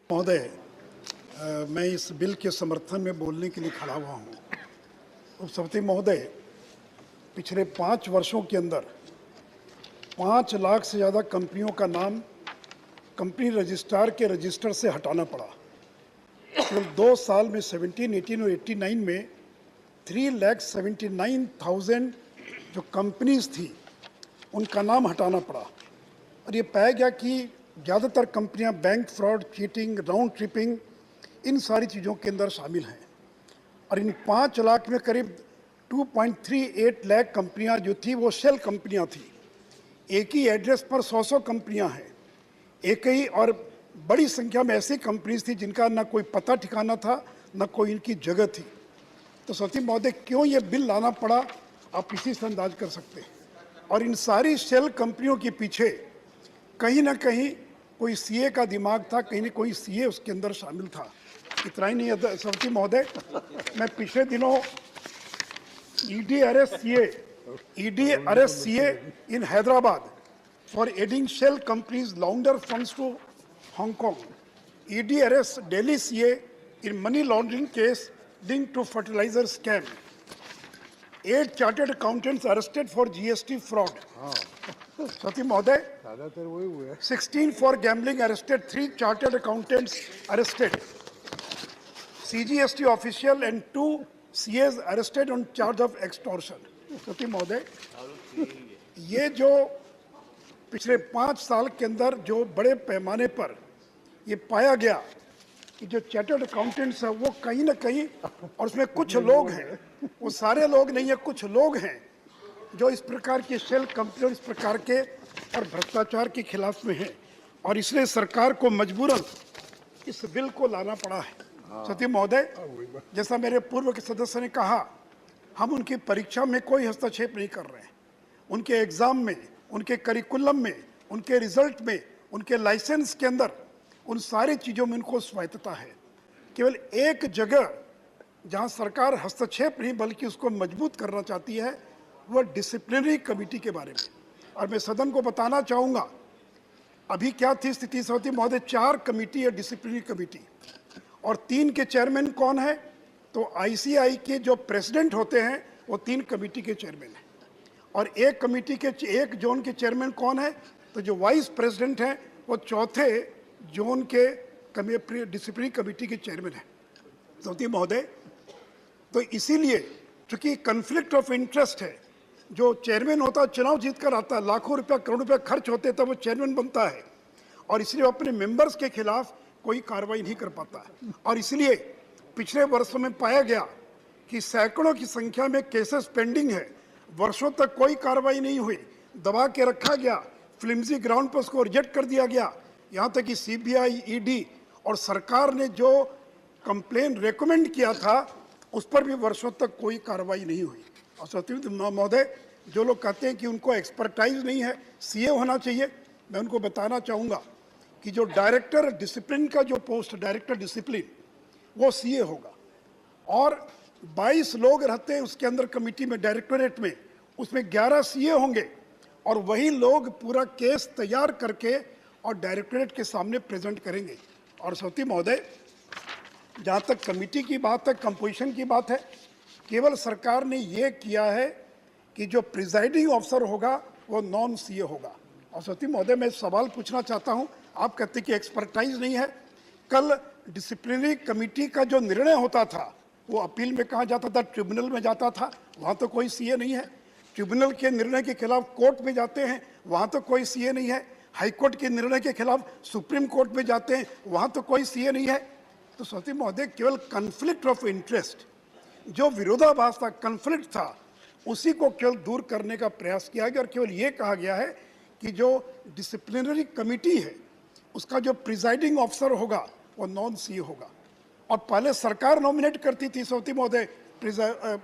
महोदय, मैं इस बिल के समर्थन में बोलने के लिए खड़ा हुआ हूँ। उपसभापति महोदय, पिछले 5 वर्षों के अंदर 5 लाख से ज़्यादा कंपनियों का नाम कंपनी रजिस्ट्रार के रजिस्टर से हटाना पड़ा। केवल 2 साल में 17, 18 और 89 में 3,79,000 जो कंपनीज थी उनका नाम हटाना पड़ा। और ये पाया गया कि ज़्यादातर कंपनियां bank fraud, cheating, round tripping, इन सारी चीज़ों के अंदर शामिल हैं। और इन 5 लाख में करीब 2.38 लाख कंपनियां जो थी वो शेल कंपनियां थी। एक ही एड्रेस पर 100 कंपनियां हैं, एक ही, और बड़ी संख्या में ऐसी कंपनीज थी जिनका ना कोई पता ठिकाना था, ना कोई इनकी जगह थी। तो सचिव महोदय, क्यों ये बिल लाना पड़ा, आप इसी से अंदाज कर सकते हैं। और इन सारी शेल कंपनियों के पीछे कहीं ना कहीं कोई सीए का दिमाग था, कहीं ना कोई सीए उसके अंदर शामिल था। इतना ही नहीं सचिव महोदय, मैं पिछले दिनों ED arrest CA in Hyderabad for aiding shell companies launder funds to Hong Kong. ED arrests Delhi CA in money laundering case linked to fertilizer scam. 8 chartered accountants arrested for GST fraud. Sati Mahoday, 16 for gambling arrested, 3 chartered accountants arrested. CGST official and 2 CAs arrested on charge of extortion. Sati Mahoday, ये जो पिछले 5 साल के अंदर जो बड़े पैमाने पर ये पाया गया कि जो चार्टर्ड अकाउंटेंट्स है वो कहीं ना कहीं, और उसमें कुछ लोग हैं, वो सारे लोग नहीं है, कुछ लोग हैं जो इस प्रकार के शेल कंपनी, इस प्रकार के और भ्रष्टाचार के खिलाफ में हैं। और इसलिए सरकार को मजबूरन इस बिल को लाना पड़ा है। सती महोदय, जैसा मेरे पूर्व के सदस्य ने कहा, हम उनकी परीक्षा में कोई हस्तक्षेप नहीं कर रहे हैं। उनके एग्जाम में, उनके करिकुलम में, उनके रिजल्ट में, उनके लाइसेंस के अंदर, उन सारी चीज़ों में उनको स्वायत्तता है। केवल एक जगह जहां सरकार हस्तक्षेप नहीं बल्कि उसको मजबूत करना चाहती है, वह डिसिप्लिनरी कमेटी के बारे में। और मैं सदन को बताना चाहूँगा अभी क्या थी स्थिति सौती महोदय। 4 कमेटी है डिसिप्लिनरी कमेटी, और 3 के चेयरमैन कौन है, तो आईसीआई के जो प्रेसिडेंट होते हैं वो 3 कमेटी के चेयरमैन हैं। और एक कमेटी के एक जोन के चेयरमैन कौन है, तो जो वाइस प्रेसिडेंट हैं वो 4थे जोन के डिसिप्लिनरी कमेटी के चेयरमैन हैं। सौती महोदय, तो इसीलिए चूंकि कन्फ्लिक्ट ऑफ इंटरेस्ट है, जो चेयरमैन होता है चुनाव जीत कर आता है, लाखों रुपया करोड़ रुपया खर्च होते हैं तब वो चेयरमैन बनता है, और इसलिए वो अपने मेंबर्स के खिलाफ कोई कार्रवाई नहीं कर पाता है। और इसलिए पिछले वर्षों में पाया गया कि सैकड़ों की संख्या में केसेस पेंडिंग है, वर्षों तक कोई कार्रवाई नहीं हुई, दबा के रखा गया, फ्लिम्सी ग्राउंड पर उसको रिजेक्ट कर दिया गया। यहाँ तक कि सीबीआई, ईडी और सरकार ने जो कंप्लेन रेकमेंड किया था उस पर भी वर्षों तक कोई कार्रवाई नहीं हुई। और सचिव महोदय, जो लोग कहते हैं कि उनको एक्सपर्टाइज नहीं है, सीए होना चाहिए, मैं उनको बताना चाहूँगा कि जो डायरेक्टर डिसिप्लिन का जो पोस्ट, डायरेक्टर डिसिप्लिन, वो सीए होगा। और 22 लोग रहते हैं उसके अंदर कमेटी में, डायरेक्टोरेट में, उसमें 11 सीए होंगे, और वही लोग पूरा केस तैयार करके और डायरेक्टोरेट के सामने प्रेजेंट करेंगे। और सौती महोदय, जहाँ तक कमेटी की बात है, कंपोजिशन की बात है, केवल सरकार ने ये किया है कि जो प्रिजाइडिंग ऑफिसर होगा वो नॉन सीए होगा। और सौती महोदय, मैं सवाल पूछना चाहता हूँ, आप कहते कि एक्सपर्टाइज नहीं है, कल डिसिप्लिनरी कमेटी का जो निर्णय होता था वो अपील में कहाँ जाता था, ट्रिब्यूनल में जाता था, वहाँ तो कोई सीए नहीं है। ट्रिब्यूनल के निर्णय के खिलाफ कोर्ट में जाते हैं, वहाँ तो कोई सीए नहीं है। हाईकोर्ट के निर्णय के खिलाफ सुप्रीम कोर्ट में जाते हैं, वहाँ तो कोई सीए नहीं है। तो सौती महोदय, केवल कन्फ्लिक्ट ऑफ इंटरेस्ट, जो विरोधाभास था, कन्फ्लिक्ट था, उसी को केवल दूर करने का प्रयास किया गया। और केवल ये कहा गया है कि जो डिसिप्लिनरी कमेटी है उसका जो प्रिजाइडिंग ऑफिसर होगा वो नॉन सीए होगा। और पहले सरकार नॉमिनेट करती थी सौती महोदय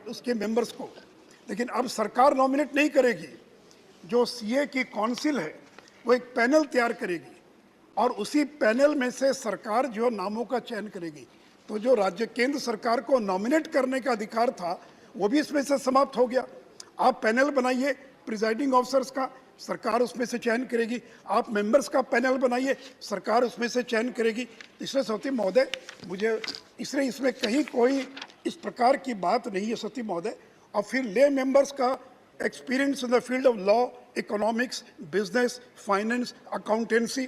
उसके मेंबर्स को, लेकिन अब सरकार नॉमिनेट नहीं करेगी। जो सीए की काउंसिल है वो एक पैनल तैयार करेगी, और उसी पैनल में से सरकार जो नामों का चयन करेगी। तो जो राज्य केंद्र सरकार को नॉमिनेट करने का अधिकार था वो भी इसमें से समाप्त हो गया। आप पैनल बनाइए प्रिजाइडिंग ऑफिसर्स का, सरकार उसमें से चयन करेगी। आप मेंबर्स का पैनल बनाइए, सरकार उसमें से चयन करेगी। इसलिए सती महोदय मुझे इसलिए इसमें कहीं कोई इस प्रकार की बात नहीं है सती महोदय। और फिर ले मेंबर्स का experience in the field of law, economics, business, finance, accountancy,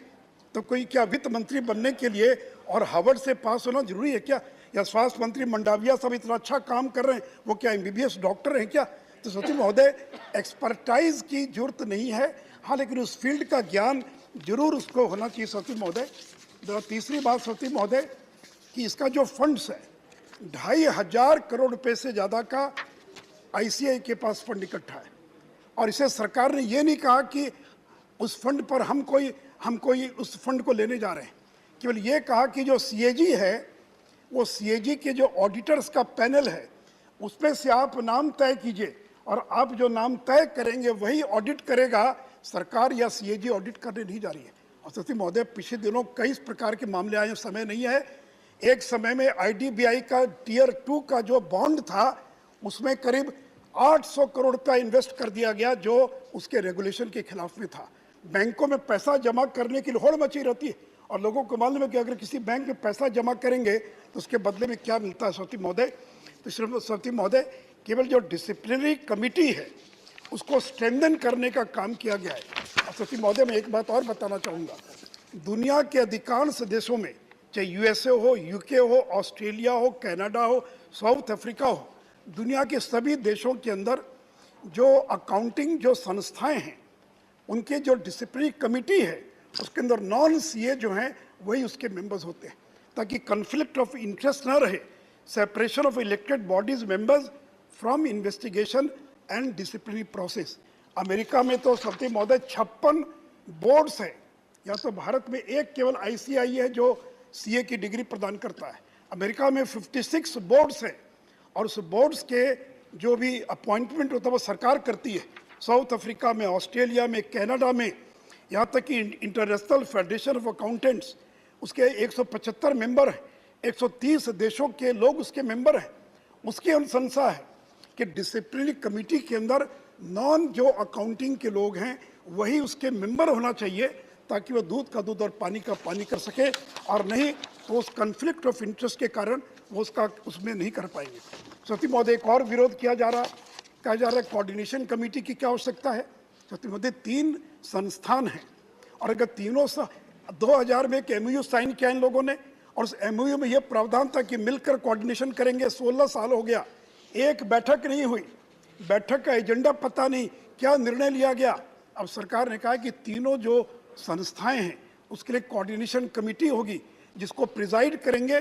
तो कोई क्या वित्त मंत्री बनने के लिए और हार्वर्ड से पास होना जरूरी है क्या? या स्वास्थ्य मंत्री मंडाविया सब इतना अच्छा काम कर रहे हैं, वो क्या MBBS डॉक्टर हैं क्या? तो सती महोदय एक्सपर्टाइज की जरूरत नहीं है, हाँ, लेकिन उस फील्ड का ज्ञान जरूर उसको होना चाहिए सती महोदय। तीसरी बात सती महोदय कि इसका जो फंड्स है 2,500 करोड़ रुपए से ज़्यादा का ICI के पास फंड इकट्ठा है, और इसे सरकार ने ये नहीं कहा कि उस फंड पर हम कोई उस फंड को लेने जा रहे हैं। केवल ये कहा कि जो CAG है, वो CAG के जो ऑडिटर्स का पैनल है उसमें से आप नाम तय कीजिए, और आप जो नाम तय करेंगे वही ऑडिट करेगा, सरकार या CAG ऑडिट करने नहीं जा रही है। और सती महोदय पिछले दिनों कई प्रकार के मामले आए, समय नहीं है। एक समय में IDBI का Tier 2 का जो बॉन्ड था उसमें करीब 800 करोड़ रुपया इन्वेस्ट कर दिया गया, जो उसके रेगुलेशन के खिलाफ में था। बैंकों में पैसा जमा करने की होड़ मची रहती है, और लोगों को मालूम है कि अगर किसी बैंक में पैसा जमा करेंगे तो उसके बदले में क्या मिलता है सती महोदय। तो सती महोदय केवल जो डिसिप्लिनरी कमेटी है उसको स्ट्रेंथन करने का काम किया गया है। और सती महोदय मैं एक बात और बताना चाहूँगा, दुनिया के अधिकांश देशों में, चाहे USA हो, UK हो, ऑस्ट्रेलिया हो, कनाडा हो, साउथ अफ्रीका हो, दुनिया के सभी देशों के अंदर जो अकाउंटिंग जो संस्थाएं हैं उनके जो डिसिप्लिनरी कमेटी है उसके अंदर नॉन CA जो हैं वही उसके मेंबर्स होते हैं, ताकि कन्फ्लिक्ट ऑफ इंटरेस्ट ना रहे। Separation of elected bodies members from investigation and disciplinary process. America में तो सती महोदय 56 बोर्ड्स हैं, या तो भारत में एक केवल ICI है जो CA की डिग्री प्रदान करता है। अमेरिका में 56 बोर्ड्स हैं, और उस बोर्ड्स के जो भी अपॉइंटमेंट होता है वो सरकार करती है। साउथ अफ्रीका में, ऑस्ट्रेलिया में, कनाडा में, यहाँ तक कि इंटरनेशनल फेडरेशन ऑफ अकाउंटेंट्स उसके 175 मेंबर हैं, 130 देशों के लोग उसके मेंबर हैं। उसकी अनुशंसा है कि डिसिप्लिनरी कमेटी के अंदर नॉन जो अकाउंटिंग के लोग हैं वही उसके मेंबर होना चाहिए, ताकि वो दूध का दूध और पानी का पानी कर सके, और नहीं तो उस कन्फ्लिक्ट ऑफ इंटरेस्ट के कारण वो उसमें नहीं कर पाएंगे। सती महोदय एक और विरोध कहा जा रहा है कोऑर्डिनेशन कमेटी की क्या आवश्यकता है। सती महोदय 3 संस्थान हैं, और अगर तीनों 2000 में एक MOU साइन किया इन लोगों ने, और उस MOU में यह प्रावधान था कि मिलकर कोऑर्डिनेशन करेंगे। 16 साल हो गया, एक बैठक नहीं हुई, बैठक का एजेंडा पता नहीं, क्या निर्णय लिया गया। अब सरकार ने कहा कि तीनों जो संस्थाएं हैं उसके लिए कोऑर्डिनेशन कमेटी होगी, जिसको प्रिजाइड करेंगे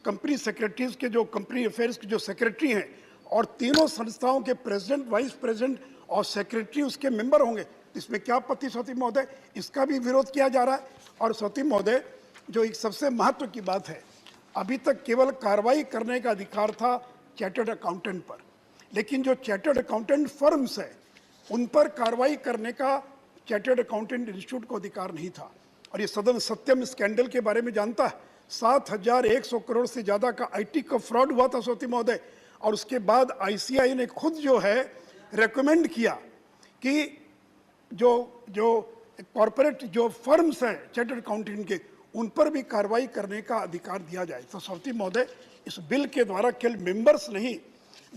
कंपनी सेक्रेटरीज के, जो कंपनी अफेयर्स के जो सेक्रेटरी हैं, और तीनों संस्थाओं के प्रेसिडेंट, वाइस प्रेसिडेंट और सेक्रेटरी उसके मेंबर होंगे। इसमें क्या आपत्ति सती महोदय? इसका भी विरोध किया जा रहा है। और सती महोदय जो एक सबसे महत्व की बात है, अभी तक केवल कार्रवाई करने का अधिकार था चार्टर्ड अकाउंटेंट पर, लेकिन जो चार्टर्ड अकाउंटेंट फर्म्स है उन पर कार्रवाई करने का चार्टर्ड अकाउंटेंट इंस्टीट्यूट को अधिकार नहीं था। और ये सदन सत्यम स्कैंडल के बारे में जानता है, 7,100 करोड़ से ज़्यादा का IT का फ्रॉड हुआ था सती महोदय, और उसके बाद ICI ने खुद जो है रेकमेंड किया कि जो कॉरपोरेट जो फर्म्स हैं चार्टर्ड अकाउंटेंट के, उन पर भी कार्रवाई करने का अधिकार दिया जाए। तो सती महोदय इस बिल के द्वारा केवल मेंबर्स नहीं,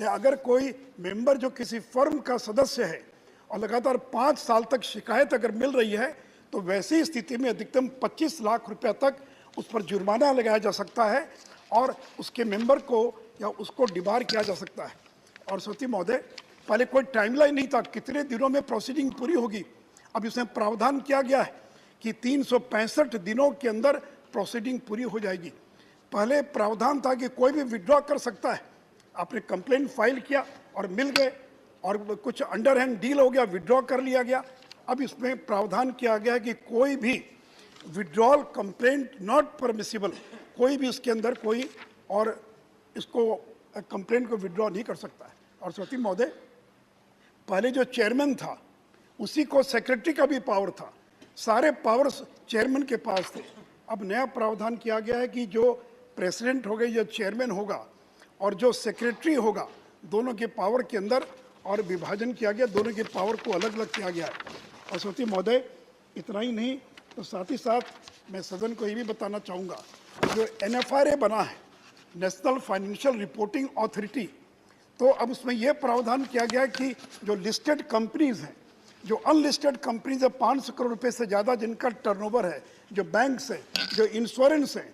अगर कोई मेंबर जो किसी फर्म का सदस्य है और लगातार 5 साल तक शिकायत अगर मिल रही है, तो वैसी स्थिति में अधिकतम 25 लाख रुपया तक उस पर जुर्माना लगाया जा सकता है, और उसके मेंबर को या उसको डिबार किया जा सकता है। और सती महोदय पहले कोई टाइमलाइन नहीं था कितने दिनों में प्रोसीडिंग पूरी होगी। अब इसमें प्रावधान किया गया है कि 365 दिनों के अंदर प्रोसीडिंग पूरी हो जाएगी। पहले प्रावधान था कि कोई भी विड्रॉ कर सकता है, आपने कंप्लेंट फाइल किया और मिल गए, और कुछ अंडर हैंड डील हो गया, विड्रॉ कर लिया गया। अब इसमें प्रावधान किया गया है कि कोई भी विड्रॉल कंप्लेंट नॉट परमिसिबल, कोई भी इसके अंदर कोई और इसको कंप्लेंट को विड्रॉ नहीं कर सकता है। और सती महोदय पहले जो चेयरमैन था उसी को सेक्रेटरी का भी पावर था, सारे पावर्स चेयरमैन के पास थे। अब नया प्रावधान किया गया है कि जो प्रेसिडेंट होगा या चेयरमैन होगा और जो सेक्रेटरी होगा, दोनों के पावर के अंदर और विभाजन किया गया, दोनों के पावर को अलग अलग किया गया है। और सौती महोदय, इतना ही नहीं तो साथ ही साथ मैं सदन को ये भी बताना चाहूँगा, जो NFRA बना है, नेशनल फाइनेंशियल रिपोर्टिंग अथॉरिटी, तो अब उसमें यह प्रावधान किया गया कि जो लिस्टेड कंपनीज हैं, जो अनलिस्टेड कंपनीज है 500 करोड़ रुपए से ज़्यादा जिनका टर्नओवर है, जो बैंक्स हैं, जो इंश्योरेंस हैं,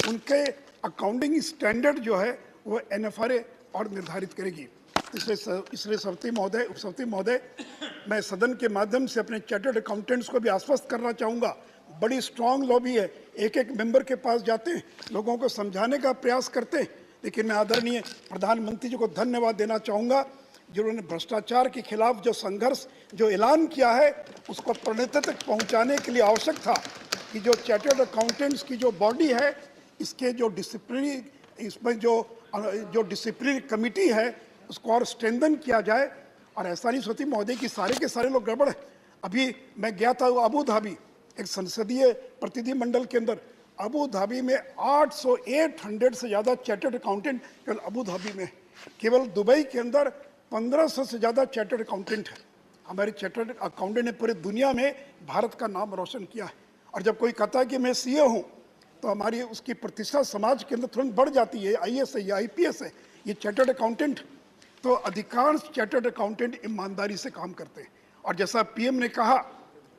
उनके अकाउंटिंग स्टैंडर्ड जो है वो NFRA और निर्धारित करेगी। इसलिए सभापति महोदय, उपसभापति महोदय, मैं सदन के माध्यम से अपने चार्टर्ड अकाउंटेंट्स को भी आश्वस्त करना चाहूँगा, बड़ी स्ट्रांग लॉबी है, एक एक मेंबर के पास जाते हैं, लोगों को समझाने का प्रयास करते हैं, लेकिन मैं आदरणीय प्रधानमंत्री जी को धन्यवाद देना चाहूँगा जिन्होंने भ्रष्टाचार के खिलाफ जो संघर्ष, जो ऐलान किया है, उसको परिणति तक पहुँचाने के लिए आवश्यक था कि जो चार्टर्ड अकाउंटेंट्स की जो बॉडी है, इसके जो डिसिप्लिनरी, इसमें जो डिसिप्लिनरी कमिटी है उसको और स्ट्रेंथन किया जाए। और ऐसा नहीं सोती महोदय कि सारे के सारे लोग गड़बड़ है। अभी मैं गया था अबू धाबी, एक संसदीय प्रतिनिधि मंडल के अंदर, अबू धाबी में 800 से ज़्यादा चार्टर्ड अकाउंटेंट केवल अबू धाबी में, केवल दुबई के अंदर 1500 से ज़्यादा चार्टर्ड अकाउंटेंट है। हमारे चार्टर्ड अकाउंटेंट ने पूरी दुनिया में भारत का नाम रोशन किया है। और जब कोई कहता है कि मैं CA हूँ, तो हमारी उसकी प्रतिष्ठा समाज के अंदर तुरंत बढ़ जाती है। IAS है या IPS है, ये चार्टर्ड अकाउंटेंट। तो अधिकांश चार्टर्ड अकाउंटेंट ईमानदारी से काम करते हैं। और जैसा PM ने कहा,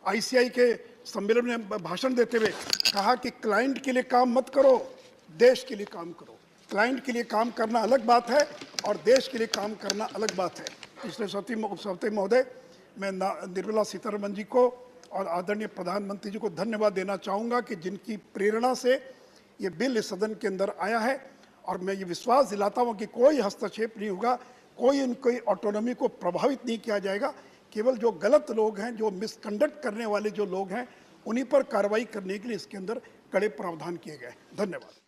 ICI के सम्मेलन में भाषण देते हुए कहा कि क्लाइंट के लिए काम मत करो, देश के लिए काम करो। क्लाइंट के लिए काम करना अलग बात है और देश के लिए काम करना अलग बात है। इसलिए सभापति महोदय, मैं निर्मला सीतारमण जी को और आदरणीय प्रधानमंत्री जी को धन्यवाद देना चाहूँगा कि जिनकी प्रेरणा से ये बिल इस सदन के अंदर आया है। और मैं ये विश्वास दिलाता हूँ कि कोई हस्तक्षेप नहीं होगा, कोई इनकी ऑटोनॉमी को प्रभावित नहीं किया जाएगा। केवल जो गलत लोग हैं, जो मिसकंडक्ट करने वाले जो लोग हैं, उन्हीं पर कार्रवाई करने के लिए इसके अंदर कड़े प्रावधान किए गए। धन्यवाद।